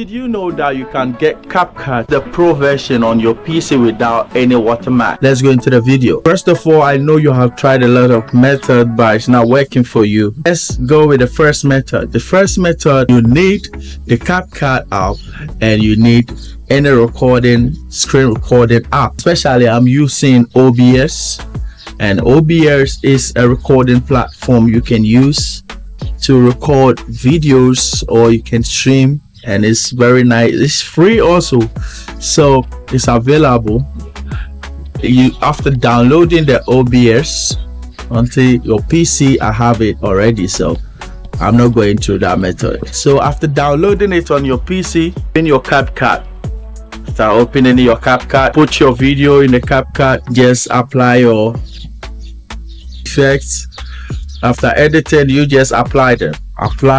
Did you know that you can get CAPCUT, the Pro version, on your PC without any watermark? Let's go into the video. First of all, I know you have tried a lot of methods, but it's not working for you. Let's go with the first method. The first method, you need the CAPCUT app and you need any recording, screen recording app. Especially I'm using OBS, and OBS is a recording platform you can use to record videos, or you can stream, and it's very nice. It's free also, so it's available. You after downloading the OBS onto your PC, I have it already, so I'm not going through that method. So after downloading it on your PC, in your CAPCUT, start opening your CAPCUT, put your video in the CAPCUT, just apply your effects. After editing, you just apply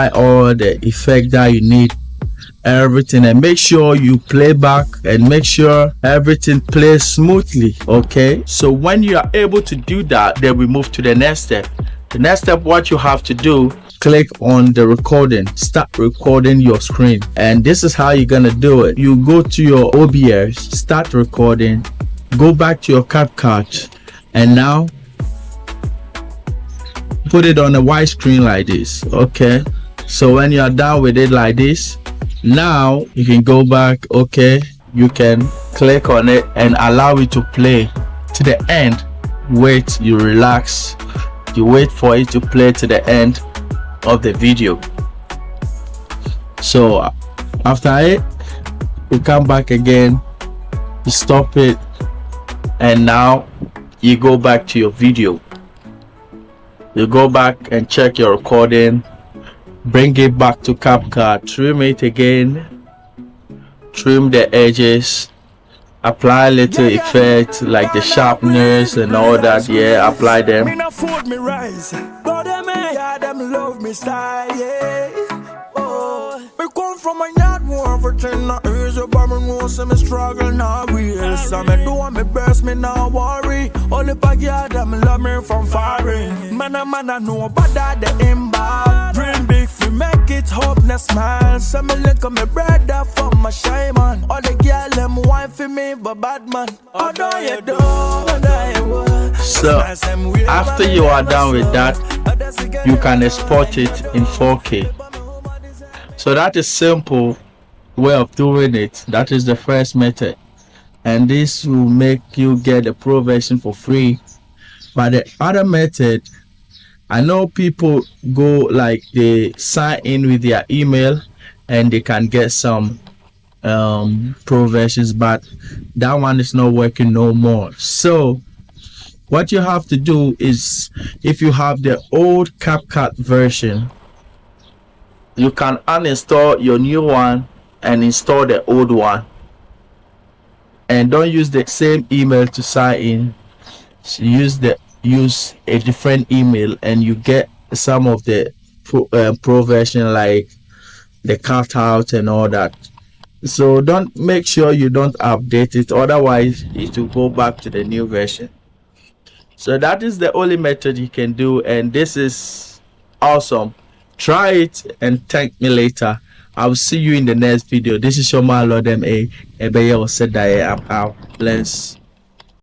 all the effect that you need, everything, and make sure you play back and make sure everything plays smoothly. Okay, so when you are able to do that, then we move to the next step. The next step, what you have to do, click on the recording, start recording your screen, and this is how you're gonna do it. You go to your OBS, start recording, go back to your CAPCUT, and now put it on a wide screen like this. Okay, so when you are done with it like this, now you can go back. Okay, you can click on it and allow it to play to the end. Wait, you relax, you wait for it to play to the end of the video. So after it, you come back again, you stop it, and now you go back to your video. You go back and check your recording, bring it back to CAPCUT, trim it again, trim the edges, apply little effects like the sharpness and all that. Yeah, apply them. From a yard war for 10 years, but me know say me struggle now real. So me do me best, me now worry. Only by God them love me from foreign. Man I know better the impact. Dream big fi make it hope na smile. So me look at me brother from my shy man. All the girl them wife for me, but bad man. Oh do you do? So after you are done with that, you can export it in 4K. So that is simple way of doing it. That is the first method, and this will make you get the Pro version for free. But the other method, I know people go like they sign in with their email and they can get some Pro versions, but that one is not working no more. So what you have to do is, if you have the old CAPCUT version, you can uninstall your new one and install the old one, and don't use the same email to sign in. So use a different email and you get some of the pro version, like the cutout and all that. So don't, make sure you don't update it, otherwise it will go back to the new version. So that is the only method you can do, and this is awesome. Try it and thank me later. I will see you in the next video. This is your man Lord M.A. Ebeye said that I am out. Bless.